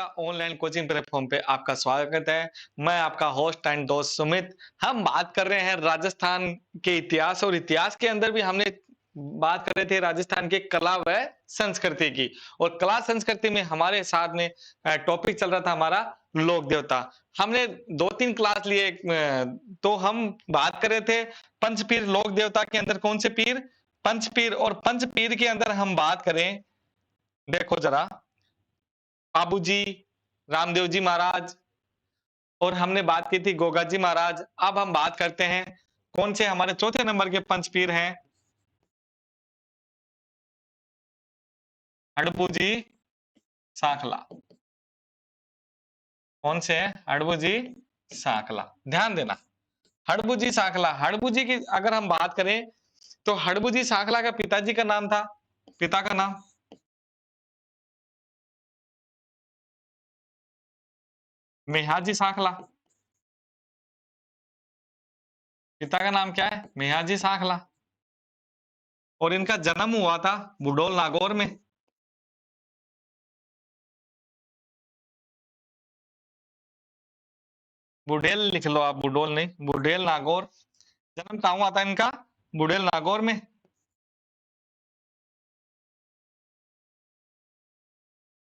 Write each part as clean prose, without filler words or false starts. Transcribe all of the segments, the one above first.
का online coaching platform पे आपका स्वागत है। मैं आपका होस्ट एंड दोस्त सुमित। हम बात कर रहे हैं राजस्थान के इतिहास और इतिहास के अंदर भी हमने बात कर रहे थे राजस्थान की कला व संस्कृति की। और कला संस्कृति में हमारे साथ में टॉपिक चल रहा था हमारा लोक देवता। हमने 2-3 क्लास लिए। तो हम बात कर रहे थे पंचपीर लोक देवता के अंदर कौन से पीर? पंचपीर। और पंचपीर के अंदर हम बात करें, देखो जरा, बाबू जी, रामदेव जी महाराज, और हमने बात की थी गोगा जी महाराज। अब हम बात करते हैं कौन से हमारे चौथे नंबर के पंचपीर हैं। हड़बू जी सांखला। कौन से हैं? हड़बू जी सांखला। ध्यान देना, हड़बू जी सांखला। हड़बू जी की अगर हम बात करें तो हड़बू जी सांखला का पिताजी का नाम था, पिता का नाम मेहाजी सांखला। पिता का नाम क्या है? मेहाजी सांखला। और इनका जन्म हुआ था बुडोल नागौर में। बुडेल लिख लो आप, बुडोल नहीं, बुडेल नागौर। जन्म कहाँ हुआ था इनका? बुडेल नागौर में।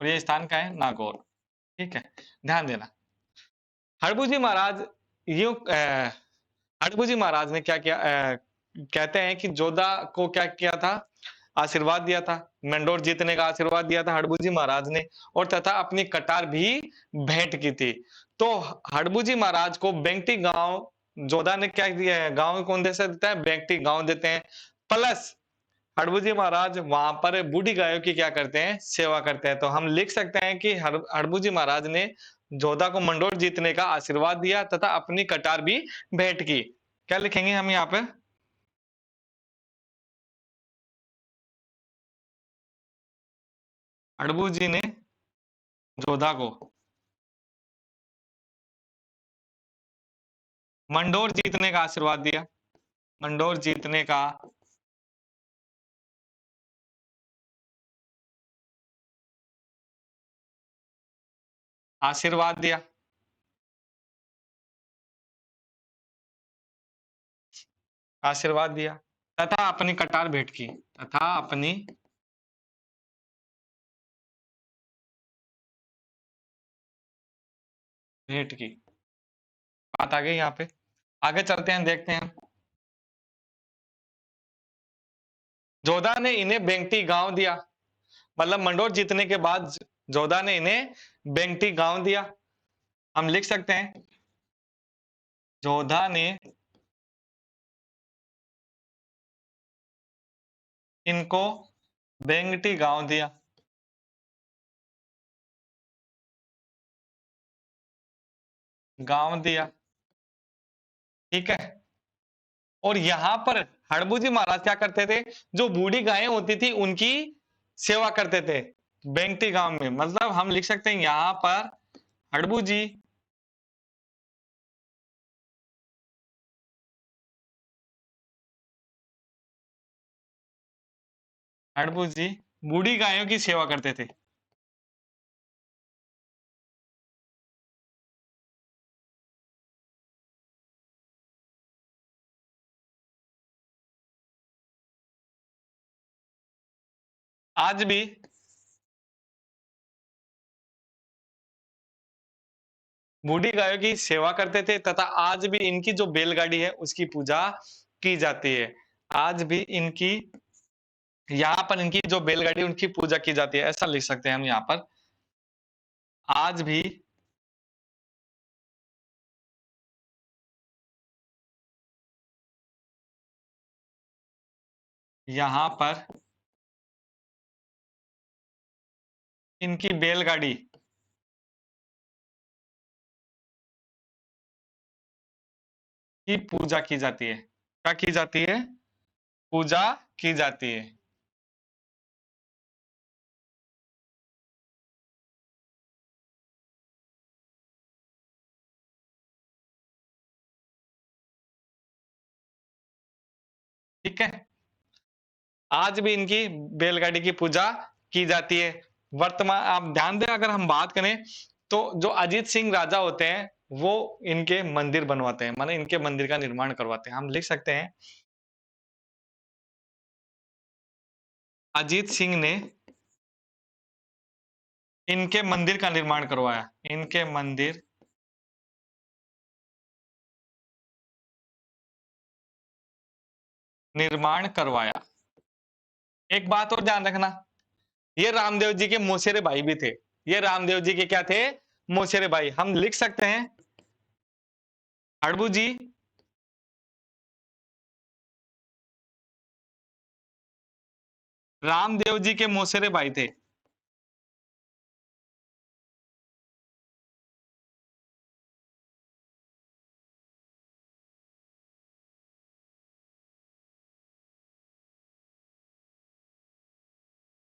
और ये स्थान का है नागौर। ठीक है, ध्यान देना। हड़बू जी महाराज यूं हड़बू जी महाराज ने क्या किया? कहते हैं कि जोधा को क्या किया था? आशीर्वाद दिया था, मंडोर जीतने का आशीर्वाद दिया था हड़बू जी महाराज ने, और तथा अपनी कटार भी भेंट की थी। तो हड़बू जी महाराज को बेंगटी गांव जोधा ने क्या दिया है? गांव कौन दे सकता है? बेंगटी गांव देते हैं। प्लस हड़बू जी महाराज वहां पर बूढ़ी गायों की क्या करते हैं? सेवा करते हैं। तो हम लिख सकते हैं कि हड़बू जी महाराज ने जोधा को मंडोर जीतने का आशीर्वाद दिया तथा अपनी कटार भी भेंट की। क्या लिखेंगे हम यहाँ पे? हड़बू जी ने जोधा को मंडोर जीतने का आशीर्वाद दिया। मंडोर जीतने का आशीर्वाद दिया। आशीर्वाद दिया तथा अपनी कटार भेंट की। तथा अपनी भेंट की। बात आ गई यहाँ पे। आगे चलते हैं, देखते हैं। जोधा ने इन्हें बेंगटी गांव दिया। मतलब मंडोर जीतने के बाद जोधा ने इन्हें बेंगटी गांव दिया। हम लिख सकते हैं जोधा ने इनको बेंगटी गांव दिया। गांव दिया। ठीक है। और यहां पर हड़बू जी महाराज क्या करते थे? जो बूढ़ी गायें होती थी उनकी सेवा करते थे बेंगटी गांव में। मतलब हम लिख सकते हैं यहां पर हड़बू जी हड़बू जी बूढ़ी गायों की सेवा करते थे। आज भी बूढ़ी गायों की सेवा करते थे तथा आज भी इनकी जो बैलगाड़ी है उसकी पूजा की जाती है। आज भी इनकी, यहाँ पर इनकी जो बैलगाड़ी उनकी पूजा की जाती है, ऐसा लिख सकते हैं हम यहाँ पर। आज भी यहाँ पर इनकी बैलगाड़ी की पूजा की जाती है। क्या की जाती है? पूजा की जाती है। ठीक है, आज भी इनकी बैलगाड़ी की पूजा की जाती है। वर्तमान आप ध्यान दें, अगर हम बात करें तो जो अजीत सिंह राजा होते हैं, वो इनके मंदिर बनवाते हैं, माने इनके मंदिर का निर्माण करवाते हैं। हम लिख सकते हैं, अजीत सिंह ने इनके मंदिर का निर्माण करवाया। इनके मंदिर निर्माण करवाया। एक बात और ध्यान रखना, ये रामदेव जी के मौसेरे भाई भी थे। ये रामदेव जी के क्या थे? मौसेरे भाई। हम लिख सकते हैं, हड़बू जी रामदेव जी के मौसेरे भाई थे।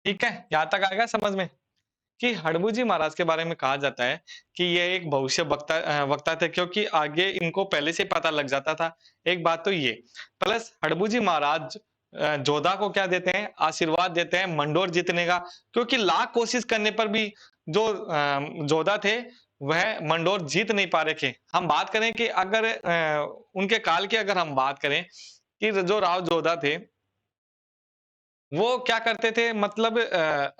ठीक है, यहां तक आएगा समझ में? कि हड़बू जी महाराज के बारे में कहा जाता है कि ये एक भविष्य वक्ता थे, क्योंकि आगे इनको पहले से पता लग जाता था। एक बात तो ये, प्लस हड़बू जी महाराज जोधा को क्या देते हैं? आशीर्वाद देते हैं मंडोर जीतने का, क्योंकि लाख कोशिश करने पर भी जो जोधा थे, वह मंडोर जीत नहीं पा रहे थे। हम बात करें कि अगर उनके काल की अगर हम बात करें कि जो राव जोधा थे, वो क्या करते थे, मतलब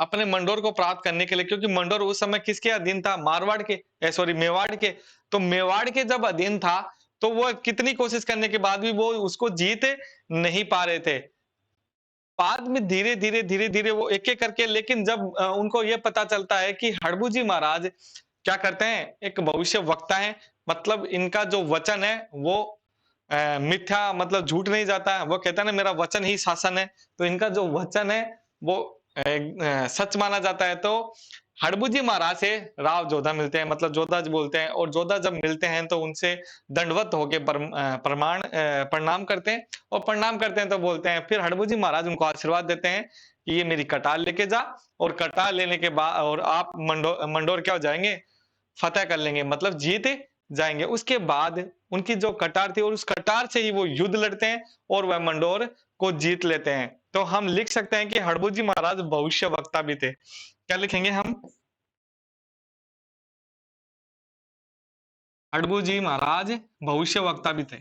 अपने मंडोर को प्राप्त करने के लिए, क्योंकि मंडोर उस समय किसके अधीन था? मारवाड़ के, सॉरी, मेवाड़ के। तो मेवाड़ के जब अधीन था, तो वो कितनी कोशिश करने के बाद भी वो उसको जीत नहीं पा रहे थे। बाद में धीरे-धीरे वो एक-एक करके, लेकिन जब उनको ये पता चलता है कि हड़बू जी महाराज क्या करते हैं, एक भविष्य वक्ता है, मतलब इनका जो वचन है वो मिथ्या, मतलब झूठ नहीं जाता है। वो कहता है ना, मेरा वचन ही शासन है, तो इनका जो वचन है वो सच माना जाता है। तो हड़बू जी महाराज से राव जोधा मिलते हैं, मतलब जोधा जी बोलते हैं, और जोधा जब मिलते हैं तो उनसे दंडवत होके प्रणाम करते हैं, और प्रणाम करते हैं तो बोलते हैं, फिर हड़बू जी महाराज उनको आशीर्वाद देते हैं कि ये मेरी कटार लेके जा, और कटार लेने के बाद और आप मंडोर क्या हो जाएंगे? फतेह कर लेंगे, मतलब जीत जाएंगे। उसके बाद उनकी जो कटार थी, और उस कटार से ही वो युद्ध लड़ते हैं और वह मंडोर को जीत लेते हैं। तो हम लिख सकते हैं कि हड़बू जी महाराज भविष्य वक्ता भी थे। क्या लिखेंगे हम? हड़बू जी महाराज भविष्य वक्ता भी थे।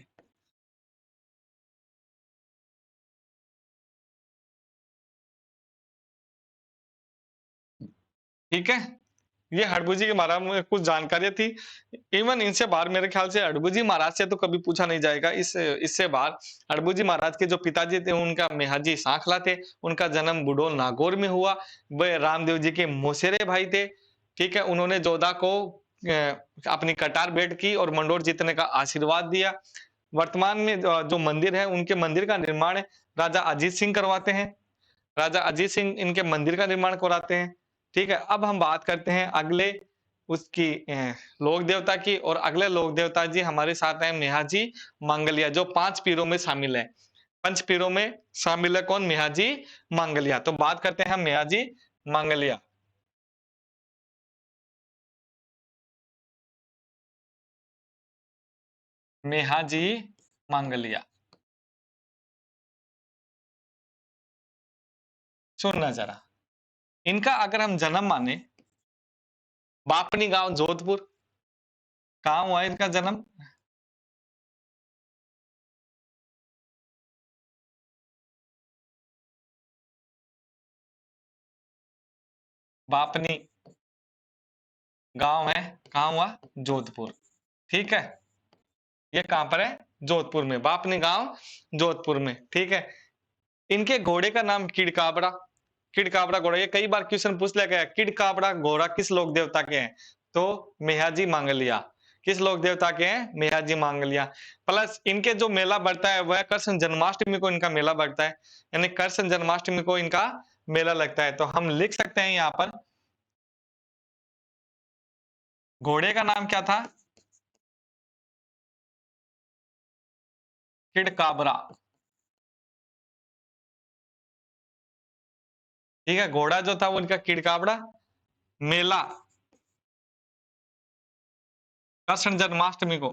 ठीक है, ये हड़बू जी के बारे में कुछ जानकारियां थी। इवन इनसे बाहर मेरे ख्याल से हड़बू जी महाराज से तो कभी पूछा नहीं जाएगा। इससे बाहर हड़बू जी महाराज के जो पिताजी थे, उनका मेहाजी सांखला थे। उनका जन्म बुडोल नागौर में हुआ। वे रामदेव जी के मौसेरे भाई थे। ठीक है, उन्होंने जोधा को अपनी कटार भेंट की और मंडोर जीतने का आशीर्वाद दिया। वर्तमान में जो मंदिर है, उनके मंदिर का निर्माण राजा अजीत सिंह करवाते हैं। राजा अजीत सिंह इनके मंदिर का निर्माण कराते हैं। ठीक है, अब हम बात करते हैं अगले उसकी लोक देवता की, और अगले लोक देवता जी हमारे साथ हैं मेहाजी मांगलिया, जो 5 पीरों में शामिल है। पंच पीरों में शामिल है कौन? मेहाजी मांगलिया। तो बात करते हैं हम मेहाजी मांगलिया। मेहाजी मांगलिया, सुनना जरा। इनका अगर हम जन्म माने, बापनी गांव जोधपुर, कहाँ हुआ इनका जन्म? बापनी गांव है, कहाँ हुआ? जोधपुर। ठीक है, ये कहां पर है? जोधपुर में, बापनी गांव जोधपुर में। ठीक है, इनके घोड़े का नाम किड़काबड़ा। किड़काबड़ा घोड़ा, ये कई बार क्वेश्चन पूछ लिया गया, किड़काबड़ा घोड़ा किस लोक देवता के हैं? तो मेहाजी मांगलिया। किस लोक देवता के हैं? मेहाजी मांगलिया। प्लस इनके जो मेला बढ़ता है, वह कृष्ण जन्माष्टमी को इनका मेला बढ़ता है, यानी कृष्ण जन्माष्टमी को इनका मेला लगता है। तो हम लिख सकते हैं यहाँ पर, घोड़े का नाम क्या था? किड़काबरा। ठीक है, घोड़ा जो था वो इनका किड़काबड़ा। मेला कृष्ण जन्माष्टमी को।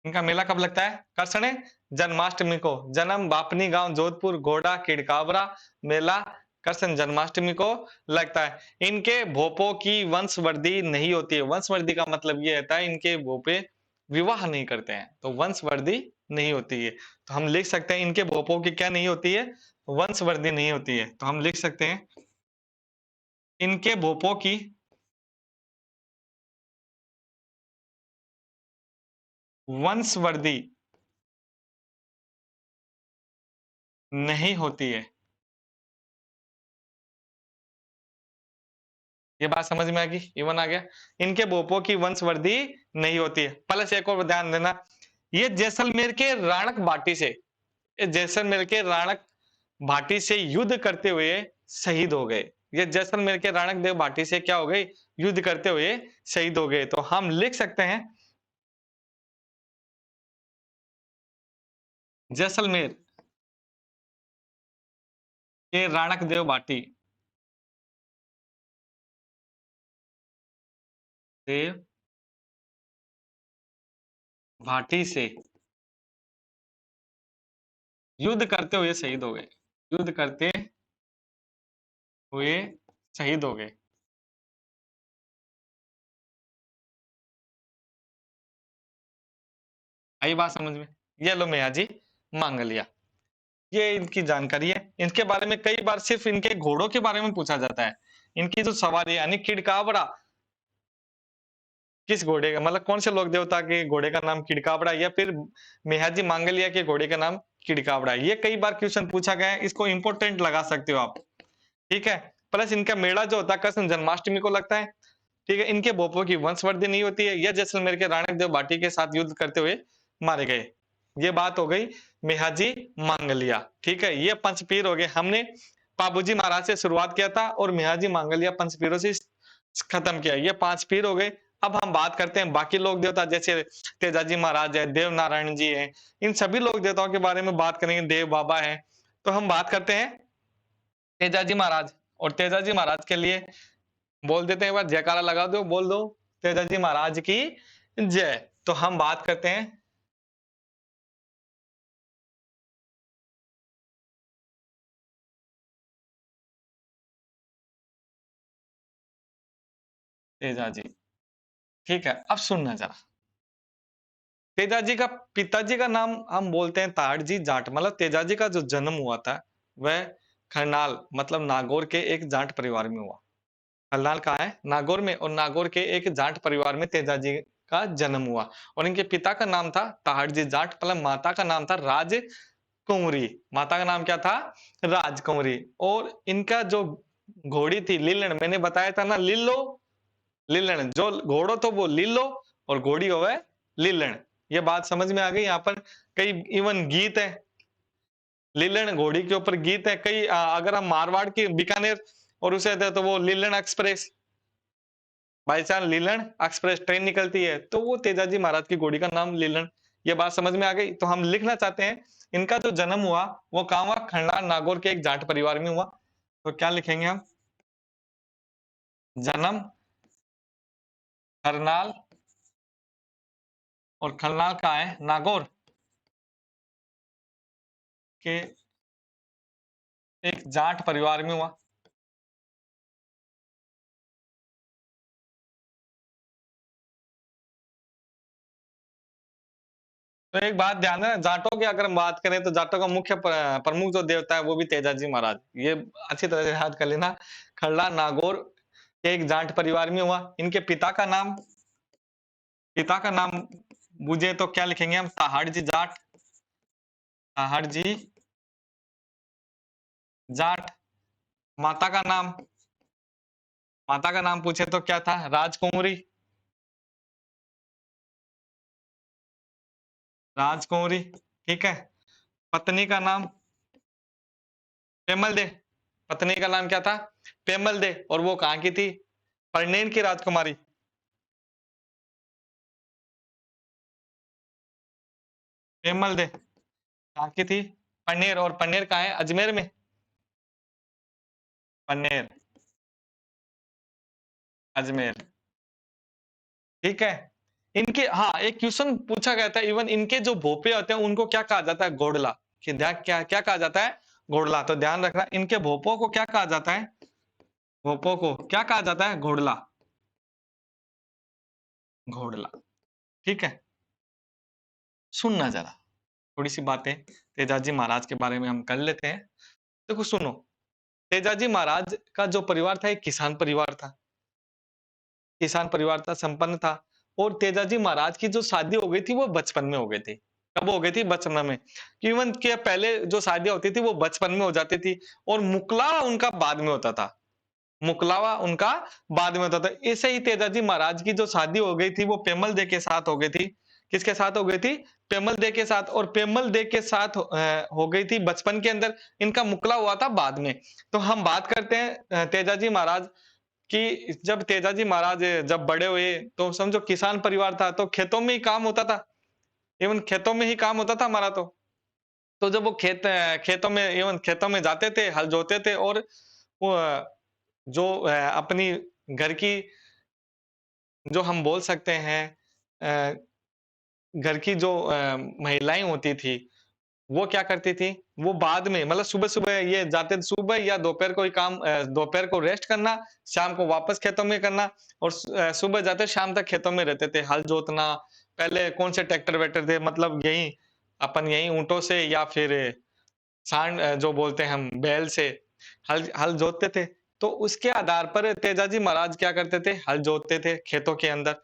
इनका मेला कब लगता है? कृष्ण जन्माष्टमी को। जन्म बापनी गांव जोधपुर, घोड़ा किड़कावरा, मेला कृष्ण जन्माष्टमी को लगता है। इनके भोपों की वंशवृद्धि नहीं होती है। वंशवृद्धि का मतलब ये रहता है इनके भोपे विवाह नहीं करते हैं, तो वंशवृद्धि नहीं होती है। तो हम लिख सकते हैं इनके भोपों की क्या नहीं होती है? वंशवृद्धि नहीं होती है। तो हम लिख सकते हैं इनके भोपों की वंशवृद्धि नहीं होती है। ये बात समझ में आ गई? इवन आ गया। इनके भोपों की वंशवृद्धि नहीं होती है। प्लस एक और ध्यान देना, ये जैसलमेर के राणक भाटी से, ये जैसलमेर के राणक भाटी से युद्ध करते हुए शहीद हो गए। ये जैसलमेर के राणक देव भाटी से क्या हो गए? युद्ध करते हुए शहीद हो गए। तो हम लिख सकते हैं जैसलमेर के राणक देव भाटी, देव भाटी से युद्ध करते हुए शहीद हो गए। युद्ध करते हुए शहीद हो गए। आई बात समझ में? ये लो मैया जी मांग लिया। ये इनकी जानकारी है। इनके बारे में कई बार सिर्फ इनके घोड़ों के बारे में पूछा जाता है। इनकी जो सवारी यानी किड़कावड़ा, किस घोड़े का मतलब कौन से लोक देवता के घोड़े का नाम किड़कावड़ा, या फिर मेहाजी मांगलिया के घोड़े का नाम किड़कावड़ा, ये कई बार क्वेश्चन पूछा गया है। इसको इंपोर्टेंट लगा सकते हो आप। ठीक है। प्लस इनका मेला जो होता है कृष्ण जन्माष्टमी को लगता है। ठीक है। इनके भोपों की वंशवृद्धि नहीं होती है। यह जैसलमेर के राणक देव भाटी के साथ युद्ध करते हुए मारे गए। ये बात हो गई मेहाजी मांगलिया। ठीक है। ये पंचपीर हो गए। हमने पाबूजी महाराज से शुरुआत किया था और मेहाजी मांगलिया पंचपीरों से खत्म किया। ये पांच पीर हो गए। अब हम बात करते हैं बाकी लोक देवता, जैसे तेजाजी महाराज है, देव नारायण जी है। इन सभी लोक देवताओं के बारे में बात करेंगे। देव बाबा है। तो हम बात करते हैं तेजाजी महाराज। और तेजाजी महाराज के लिए बोल देते हैं, एक बार जयकारा लगा दो, बोल दो तेजाजी महाराज की जय। तो हम बात करते हैं तेजाजी। ठीक है। अब सुनना जरा, तेजाजी का पिताजी का नाम हम बोलते हैं ताड़जी जाट। मतलब तेजाजी का जो जन्म हुआ था वह खरनाल मतलब नागौर के एक जाट परिवार में हुआ। खरनाल कहाँ है? नागौर में। और नागौर के एक जाट परिवार में तेजाजी का जन्म हुआ। और इनके पिता का नाम था ताहड़जी जाट, मतलब माता का नाम था राजकुंवरी। माता का नाम क्या था? राजकुंवरी। और इनका जो घोड़ी थी लीलन, मैंने बताया था ना, लिल्लो लीलन, जो घोड़ो तो वो लिल्लो और घोड़ी होवे लीलन। ये बात समझ में आ गई? यहाँ पर कई इवन गीत है, लीलन घोड़ी के ऊपर गीत है कई। अगर हम मारवाड़ की बीकानेर और उसे थे तो वो लीलन एक्सप्रेस, बाई चांस लीलन एक्सप्रेस ट्रेन निकलती है तो वो तेजाजी महाराज की घोड़ी का नाम लीलन। ये बात समझ में आ गई? तो हम लिखना चाहते हैं इनका जो जन्म हुआ वो कहाँ हुआ? खंडार नागौर के एक जाट परिवार में हुआ। तो क्या लिखेंगे हम? जन्म करनाल, और खलनाल कहाँ है? नागौर के एक जाट परिवार में हुआ। तो एक बात ध्यान है, जाटों की अगर हम बात करें तो जाटों का मुख्य प्रमुख जो देवता है वो भी तेजाजी महाराज। ये अच्छी तरह से याद कर लेना। खरला नागौर के एक जाट परिवार में हुआ। इनके पिता का नाम बुझे तो क्या लिखेंगे हम? ताहड़जी जाट। ताहड़जी जाट। माता का नाम, माता का नाम पूछे तो क्या था? राजकुंवरी। राजकुंवरी। ठीक है। पत्नी का नाम पेमल दे। पत्नी का नाम क्या था? पेमल दे। और वो कहाँ की थी? परनेन की राजकुमारी। पेमल दे कहाँ की थी? पन्नेर। और पन्नेर कहाँ है? अजमेर में। पन्नेर अजमेर। ठीक है। इनके हाँ, एक क्वेश्चन पूछा गया था, इवन इनके जो भोपे होते हैं उनको क्या कहा जाता है? घोड़ला। कि ध्यान क्या क्या कहा जाता है? घोड़ला। तो ध्यान रखना, इनके भोपों को क्या कहा जाता है? भोपों को क्या कहा जाता है? घोड़ला। घोड़ला। ठीक है? सुनना जरा, थोड़ी-सी बातें तेजाजी महाराज के बारे में हम कर लेते हैं। देखो सुनो, तेजाजी महाराज का जो परिवार था, एक किसान परिवार था। किसान परिवार था, संपन्न था, और तेजाजी महाराज की जो शादी हो गई थी, वो बचपन में हो गई थी। कब हो गई थी? बचपन में। इवन के पहले जो शादियाँ होती थी, वो बचपन में हो जाती थी, और मुकलावा उनका बाद में होता था। मुकलावा उनका बाद में होता था। ऐसे ही तेजाजी महाराज की जो शादी हो गई थी, वो पेमल दे के साथ हो गई थी। किसके साथ हो गई थी? पेमल दे के साथ, और पेमल दे के साथ हो गई थी बचपन के अंदर, इनका मुकला हुआ था बाद में। तो हम बात करते हैं तेजाजी महाराज कि जब तेजाजी महाराज जब बड़े हुए, तो समझो किसान परिवार था, तो खेतों में ही काम होता था। इवन खेतों में ही काम होता था हमारा तो। तो जब वो खेतों में, इवन खेतों में जाते थे, हल जोते थे, और वो जो अपनी घर की, जो हम बोल सकते हैं अ, घर की जो महिलाएँ होती थी, वो क्या करती थी? वो बाद में, मतलब सुबह-सुबह ये जाते थे, सुबह या दोपहर को ही काम, दोपहर को रेस्ट करना, शाम को वापस खेतों में करना, और सुबह जाते शाम तक खेतों में रहते थे, हल जोतना। पहले कौन से ट्रैक्टर-वैक्टर थे, मतलब यही अपन यही ऊँटों से, या फिर जो बोलते हैं हम बैल से हल हल जोतते थे। तो उसके आधार पर तेजाजी महाराज क्या करते थे? हल जोतते थे खेतों के अंदर,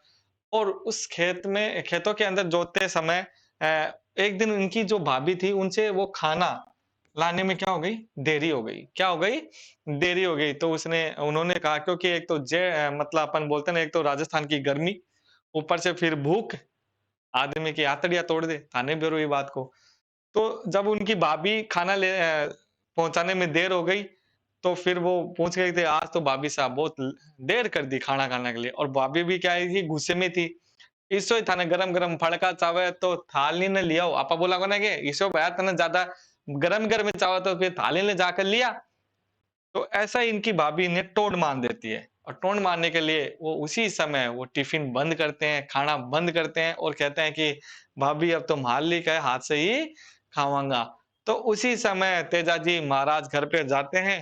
और उस खेतों के अंदर जोतते समय एक दिन उनकी जो भाभी थी, उनसे वो खाना लाने में क्या हो गई? देरी हो गई। क्या हो गई? देरी हो गई। तो उन्होंने कहा, क्योंकि एक तो मतलब अपन बोलते हैं ना, एक तो राजस्थान की गर्मी, ऊपर से फिर भूख, आदमी की आतड़ियाँ तोड़ दे, थाने भी हुई बात को। तो जब उनकी भाभी पहुँचाने में देर हो गई, तो फिर वो पूछ रहे थे, आज तो भाभी साहब बहुत देर कर दी खाना खाने के लिए, और भाभी भी क्या है कि गुस्से में थी। ઈસો थाने गरम-गरम फड़का चावे तो थाली ने लियाओ। आपा बोला कोने के ईसो भाया तने ज्यादा गरम-गरम चावे तो फिर थाली ने जाकर लिया। तो ऐसा ही इनकी भाभी इन्हें टोंट मार देती है, और टोंट मारने के लिए वो उसी समय वो टिफिन बंद करते हैं, खाना बंद करते हैं, और कहते हैं कि भाभी अब तो मालिक है, हाथ से ही खावांगा। तो उसी समय तेजाजी महाराज घर पे जाते हैं,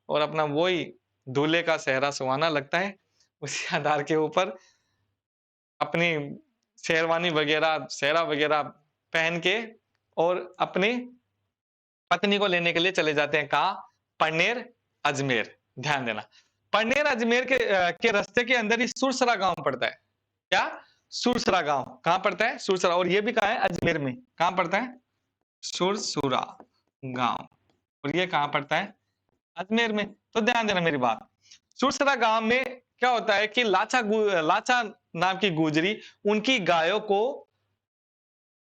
और अपना वही दूल्हे का सेहरा सुहाना लगता है। उसी आधार के ऊपर अपनी शेरवानी वगैरह, सेहरा वगैरह पहन के, और अपनी पत्नी को लेने के लिए चले जाते हैं कहाँ? पन्नेर, अजमेर। ध्यान देना। पन्नेर अजमेर के रास्ते के अंदर ही सुरसरा गाँव पड़ता है। क्या? सुरसरा गाँव। कहाँ पड़ता है? सुरसरा, और ये भी कहाँ है? अजमेर में। कहाँ पड़ता है? सुरसुरा गाँव, और ये कहाँ पड़ता है? अजमेर में। तो ध्यान देना मेरी बात। सुरसरा गाँव में क्या होता है कि लाचा नाम की गुजरी उनकी गायों को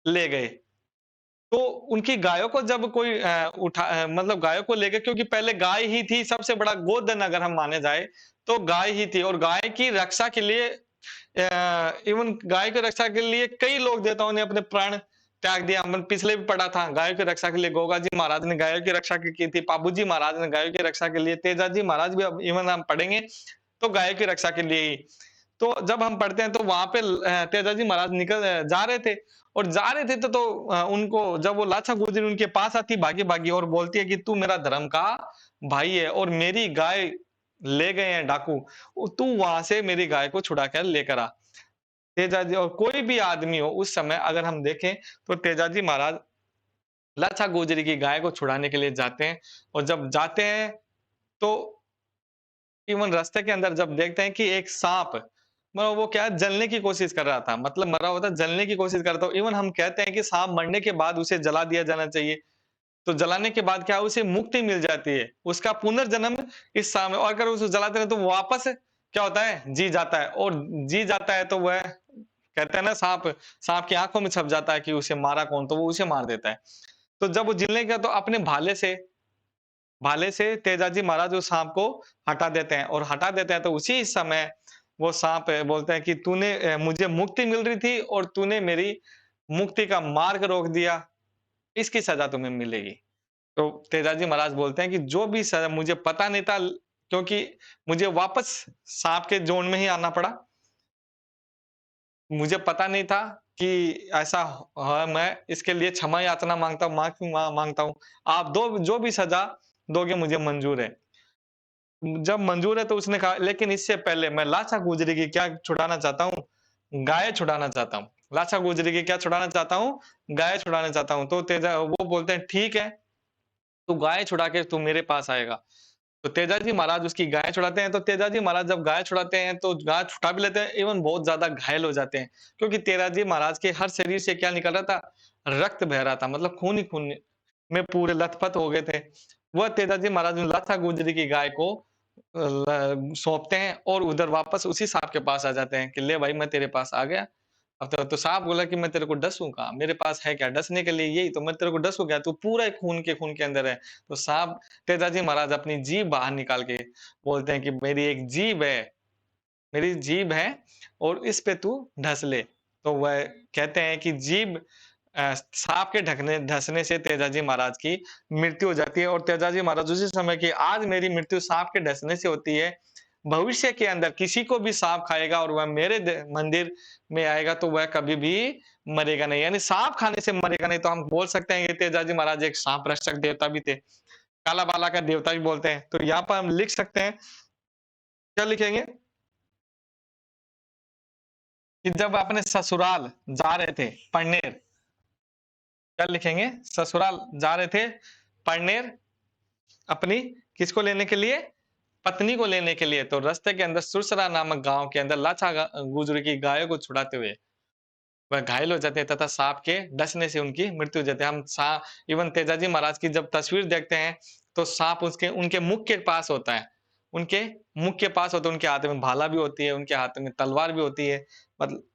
ले गए। तो उनकी गायों को जब कोई मतलब गायों को ले गए, क्योंकि पहले गाय ही थी, सबसे बड़ा गोधन अगर हम माने जाए, तो गाय ही थी, और गाय की रक्षा के लिए इवन गाय की रक्षा के लिए कई लोग देवताओं ने अपने प्राण त्याग दिया। हमने पिछले भी पढ़ा था, गायों की रक्षा के लिए गोगा जी महाराज ने गायों की रक्षा की थी, पाबू जी महाराज ने गायों की रक्षा के लिए, तेजाजी महाराज भी अब इवन हम पढ़ेंगे तो गायों की रक्षा के लिए ही। तो जब हम पढ़ते हैं तो वहां पे तेजाजी महाराज जा रहे थे, और जा रहे थे तो उनको जब वो लाछा गुजरी उनके पास आती भागी भागी, और बोलती है कि तू मेरा धर्म का भाई है, और मेरी गाय ले गए हैं डाकू, तू वहां से मेरी गाय को छुड़ा कर लेकर आ। तेजाजी और कोई भी आदमी हो उस समय अगर हम देखें, तो तेजाजी महाराज लाछा गुजरी की गाय को छुड़ाने के लिए जाते हैं, और जब जाते हैं तो इवन रास्ते के अंदर जब देखते हैं कि एक सांप, मतलब वो क्या है, जलने की कोशिश कर रहा था, मतलब मरा हुआ था, जलने की कोशिश कर रहा था। इवन हम कहते हैं कि सांप मरने के बाद उसे जला दिया जाना चाहिए। तो जलाने के बाद क्या है, उसे मुक्ति मिल जाती है, उसका पुनर्जन्म इस सांप में, और अगर उसे जलाते हैं तो वो वापस क्या होता है, जी जाता है, और जी जाता है तो वह कहते हैं ना, सांप सांप की आंखों में छप जाता है कि उसे मारा कौन, तो वो उसे मार देता है। तो जब वो जलने गया तो अपने भाले से तेजाजी महाराज उस सांप को हटा देते हैं, और हटा देते हैं तो उसी समय वो सांप बोलते हैं कि तूने मुझे मुक्ति मिल रही थी, और तूने मेरी मुक्ति का मार्ग रोक दिया, इसकी सजा तुम्हें मिलेगी। तो तेजाजी महाराज बोलते हैं कि जो भी सजा मुझे पता नहीं था, क्योंकि मुझे वापस सांप के जोन में ही आना पड़ा। मुझे पता नहीं था कि ऐसा मैं इसके लिए क्षमा याचना माँगता हूँ, माँगता हूँ। आप दो जो भी सज़ा दोगे मुझे मंज़ूर है। जब मंज़ूर है तो उसने कहा लेकिन इससे पहले मैं लाछा गुजरी की क्या छुड़ाना चाहता हूँ, गाय छुड़ाना चाहता हूँ। लाछा गुजरी की क्या छुड़ाना चाहता हूँ, गाय छुड़ाना चाहता हूँ। तो तेजा वो बोलते हैं ठीक है, तू गाय छुड़ा के तू मेरे पास आएगा। तो तेजाजी महाराज उसकी गाय छुड़ाते हैं, तो तेजाजी महाराज जब गाय छुड़ाते हैं, तो गाय छुड़ा भी लेते हैं, एवं बहुत ज़्यादा घायल हो जाते हैं। क्योंकि तेजाजी महाराज के हर शरीर से क्या निकल रहा था? रक्त बह रहा था, मतलब खून ही खून में पूरे लथपथ हो गए थे। वह तेजाजी महाराज उन लाथा गुजरी की गाय को सौंपते हैं और उधर वापस उसी साहब के पास आ जाते हैं कि ले भाई मैं तेरे पास आ गया। अब तो साहब बोला कि मैं तेरे को डसूँ कहाँ? मेरे पास है क्या? डसने के लिए यही तो, मैं तेरे को डसूँ क्या? तू पूरा ही खून के अंदर है। तो साहब तेजाजी महाराज अपनी जीभ बाहर निकाल के बोलते हैं कि मेरी एक जीभ है, मेरी जीभ है और इस पे तू ढस ले। तो वह कहते हैं कि जीभ साँप के ढकने धँसने से तेजाजी महाराज की मृत्यु हो जाती है और तेजाजी महाराज उसी समय की आज मेरी मृत्यु साँप के डसने से होती है। भविष्य के अंदर किसी को भी साँप खाएगा और वह मेरे मंदिर में आएगा तो वह कभी भी मरेगा नहीं। यानी साँप खाने से मरेगा नहीं, तो हम बोल सकते हैं कि तेजाजी महाराज एक साँप रक्षक देवता भी थे। कालाबाला का देवता भी बोलते हैं। तो यहाँ पर हम लिख सकते हैं, क्या लिखेंगे? कि जब अपने ससुराल जा रहे थे पढ़नेर, क्या लिखेंगे? ससुराल जा रहे थे पढ़नेर अपनी किसको लेने के लिए? पत्नी को लेने के लिए। तो रास्ते के अंदर सुरसरा नामक गाँव के अंदर लाछा गुजरी की गायों को छुड़ाते हुए वह घायल हो जाते हैं तथा सांप के डसने से उनकी मृत्यु हो जाती है। हम सा इवन तेजाजी महाराज की जब तस्वीर देखते हैं, तो सांप उसके उनके मुख के पास होता है। उनके मुख के पास होता है, उनके हाथ में भाला भी होती है, उनके हाथ में तलवार भी होती है। मतलब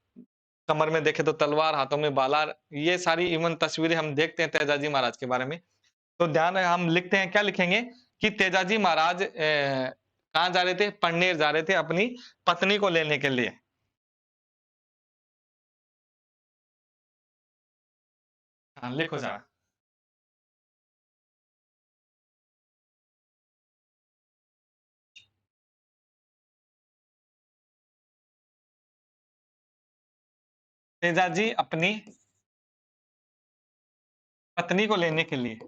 कमर में देखें तो तलवार, हाथों में भाला, ये सारी इवन तस्वीरें हम देखते हैं तेजाजी महाराज के बारे में। तो ध्यान है हम लिखते हैं, क्या लिखेंगे? कि तेजाजी महाराज कहाँ जा रहे थे? पन्नेर जा रहे थे अपनी पत्नी को लेने के लिए। हाँ, लिखो ज़रा। तेजाजी अपनी पत्नी को लेने के लिए,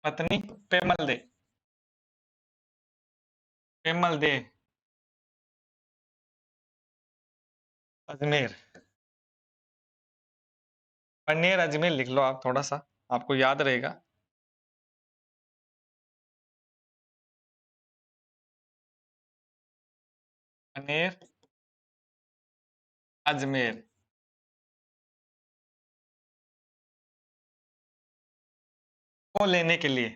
पत्नी पेमल दे, पेमल दे अजमेर, पन्नेर अजमेर लिख लो आप थोड़ा-सा, आपको याद रहेगा। पन्नेर अजमेर को लेने के लिए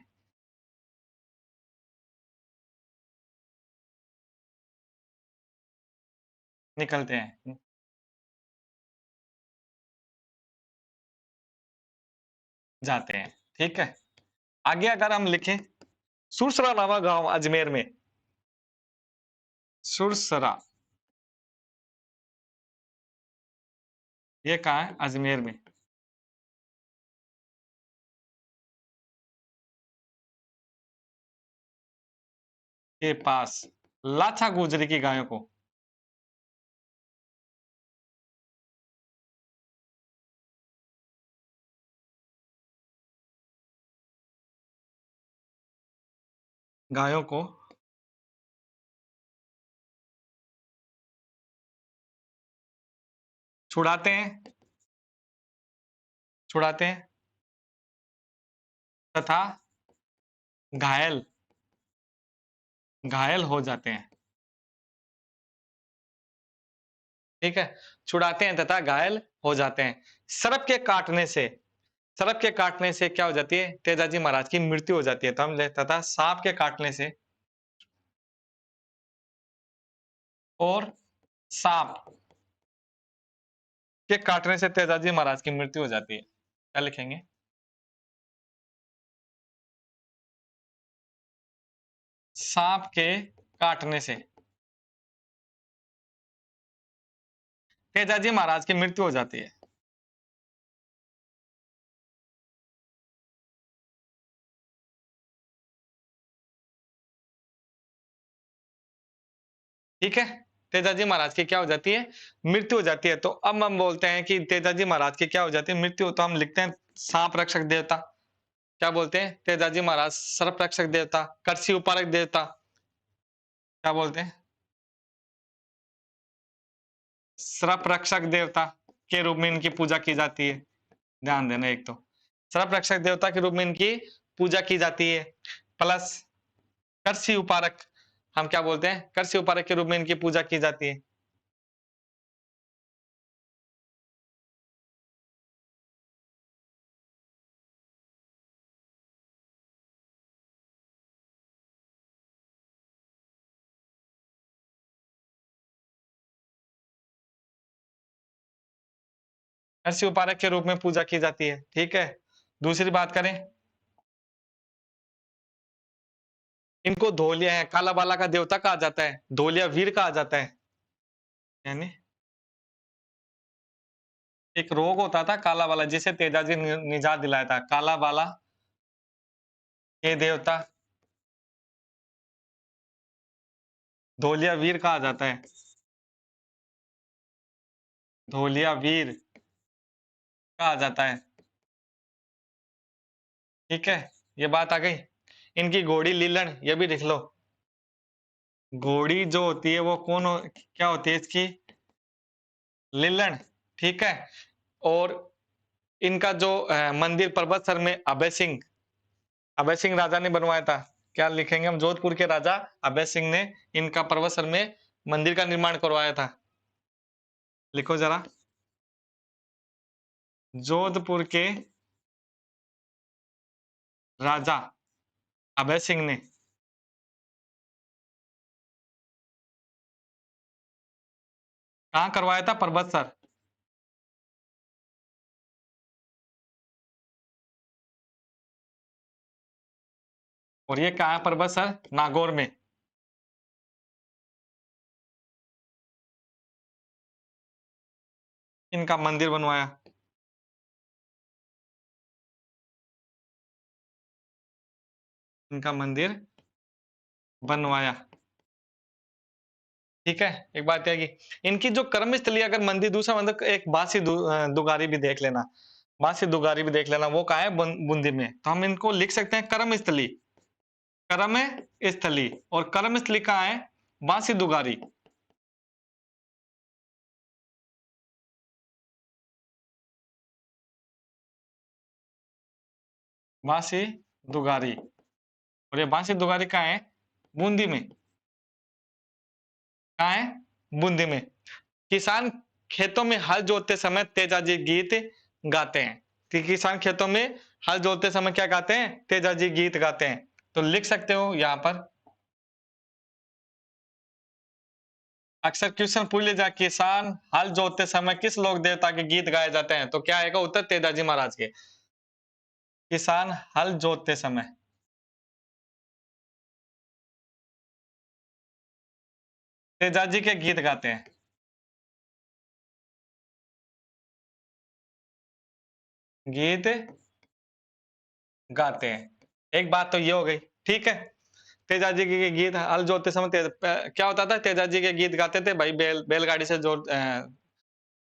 निकलते हैं, जाते हैं, ठीक है? आगे अगर हम लिखें सुरसरा नामक गाँव अजमेर में, सुरसरा, ये कहाँ है? अजमेर में, के पास लाछा गुजरी की गायों को, गायों को छुड़ाते हैं, छुड़ाते हैं तथा घायल, घायल हो जाते हैं, ठीक है? छुड़ाते हैं तथा घायल हो जाते हैं। सर्प के काटने से, सर्प के काटने से क्या हो जाती है? तेजाजी महाराज की मृत्यु हो जाती है। तो हम ले तथा साँप के काटने से और साँप के काटने से तेजाजी महाराज की मृत्यु हो जाती है। क्या लिखेंगे? साँप के काटने से तेजाजी महाराज की मृत्यु हो जाती है। ठीक है? तेजाजी महाराज की क्या हो जाती है? मृत्यु हो जाती है। तो अब हम बोलते हैं कि तेजाजी महाराज की क्या हो जाती है? मृत्यु। तो हम लिखते हैं सांप रक्षक देवता। क्या बोलते हैं? तेजाजी महाराज सर्प रक्षक देवता, कर्सी उपारक देवता। क्या बोलते हैं? सर्प रक्षक देवता के रूप में इनकी पूजा की जाती है। ध्यान देना एक तो। सर्प रक्षक देवता के रूप में इनकी पूजा की जाती है। प्लस कर्सी उपारक, हम क्या बोलते हैं? कर्सी उपारक के रूप में इनकी पूजा की जाती है। कर्सी उपारक के रूप में पूजा की जाती है। ठीक है। दूसरी बात करें, इनको धोलिया है, काला बाला का देवता कहा जाता है, धोलिया वीर कहा जाता है। यानी एक रोग होता था काला बाला, जिसे तेजाजी ने निजात दिलाया था। काला बाला के देवता धोलिया वीर कहा जाता है। धोलिया वीर कहा जाता है। ठीक है, ये बात आ गई। इनकी घोड़ी लीलन, ये भी लिख लो। घोड़ी जो होती है वो क्या होती है इसकी? लीलन। ठीक है। और इनका जो मंदिर पर्वतसर में अभय सिंह राजा ने बनवाया था। क्या लिखेंगे हम? जोधपुर के राजा अभय सिंह ने इनका पर्वतसर में मंदिर का निर्माण करवाया था। लिखो जरा। जोधपुर के राजा अभय सिंह ने कहाँ करवाया था? पर्वतसर। और ये कहाँ है पर्वतसर? नागौर में। इनका मंदिर बनवाया। इनका मंदिर बनवाया। ठीक है। एक बात आएगी, इनकी जो कर्मस्थली, अगर मंदिर दूसरा मतलब एक दुगारी भी देख लेना। बांसी दुगारी भी देख लेना, वो कहाँ है? बूंदी में। तो हम इनको लिख सकते हैं कर्मस्थली। कर्म स्थली। और कर्मस्थली कहाँ है? बांसी दुगारी। बांसी दुगारी। और ये बांसी दुगारी कहाँ है? बूंदी में। कहाँ है? बूंदी में। किसान खेतों में हल जोतते समय तेजाजी गीत गाते हैं। कि किसान खेतों में हल जोतते समय क्या गाते हैं? तेजाजी गीत गाते हैं। तो लिख सकते हो यहां पर। अक्सर क्वेश्चन पूछ लिया, किसान हल जोतते समय किस लोक देवता के गीत गाए जाते हैं? तो क्या आएगा उत्तर? तेजाजी महाराज के। किसान हल जोतते समय तेजाजी के गीत गाते हैं। गीत गाते हैं। एक बात तो ये हो गई। ठीक है। तेजाजी के गीत हल जोतते समय क्या होता था? तेजाजी के गीत गाते थे भाई, बैलगाड़ी से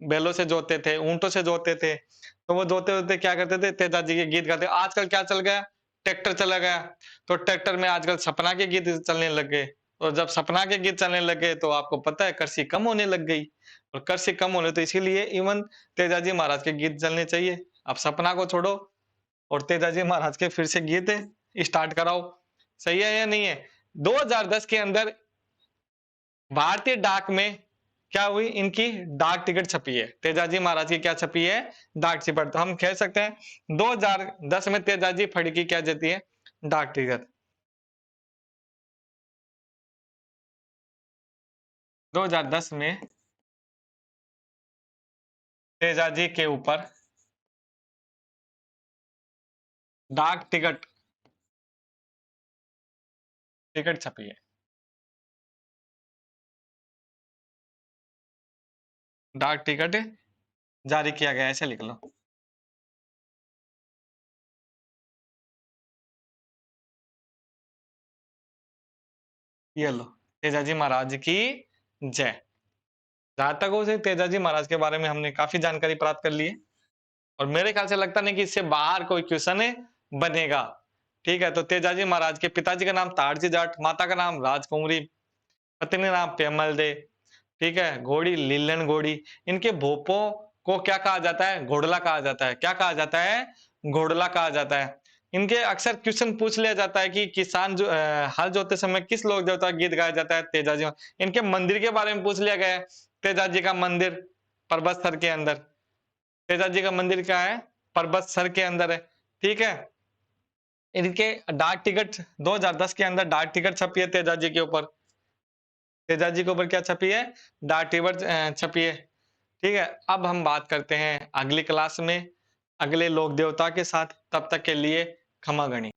बैलों से जोतते थे, ऊंटों से जोतते थे। तो वो जोते जोते क्या करते थे? तेजाजी के गीत गाते। आजकल क्या चल गया? ट्रैक्टर चला गया। तो ट्रैक्टर में आजकल सपना के गीत चलने लग गए। और जब सपना के गीत चलने लगे तो आपको पता है कृषि कम होने लग गई। और कृषि कम होने, तो इसीलिए इवन तेजाजी महाराज के गीत चलने चाहिए। अब सपना को छोड़ो और तेजाजी महाराज के फिर से गीत स्टार्ट कराओ। सही है या नहीं है? 2010 के अंदर भारतीय डाक में क्या हुई? इनकी डाक टिकट छपी है। तेजाजी महाराज की क्या छपी है? डाक टिकट। तो हम कह सकते हैं 2010 में तेजाजी फड़की क्या देती है? डाक टिकट। 2010 में तेजाजी के ऊपर डाक टिकट छपी है। डाक टिकट जारी किया गया, ऐसे लिख लो। ये लो, तेजाजी महाराज की जय। जहाँ तक हो सके तेजाजी महाराज के बारे में हमने काफ़ी जानकारी प्राप्त कर ली है और मेरे ख्याल से लगता नहीं कि इससे बाहर कोई क्वेश्चन बनेगा। ठीक है, तो तेजाजी महाराज के पिताजी का नाम ताड़जी जाट, माता का नाम राजकुँवरी, पत्नी का नाम पेमल दे, ठीक है, घोड़ी लीलन घोड़ी। इनके भोपों को क्या कहा जाता है? घोड़ला कहा जाता है। क्या कहा जाता है? घोड़ला कहा जाता है। इनके अक्सर क्वेश्चन पूछ लिया जाता है कि किसान जो हल जोतते समय किस लोक देवता का गीत गाया जाता है? तेजाजी। इनके मंदिर के बारे में पूछ लिया गया है। तेजाजी का मंदिर परबतसर के अंदर। तेजाजी का मंदिर क्या है? परबतसर के अंदर है। ठीक है। इनके डाक टिकट 2010 के अंदर डाक टिकट छपी है तेजाजी के ऊपर। तेजाजी के ऊपर क्या छपी है? डाक टिकट छपी है। ठीक है, अब हम बात करते हैं अगली क्लास में अगले लोक देवता के साथ। तब तक के लिए खमा गणी।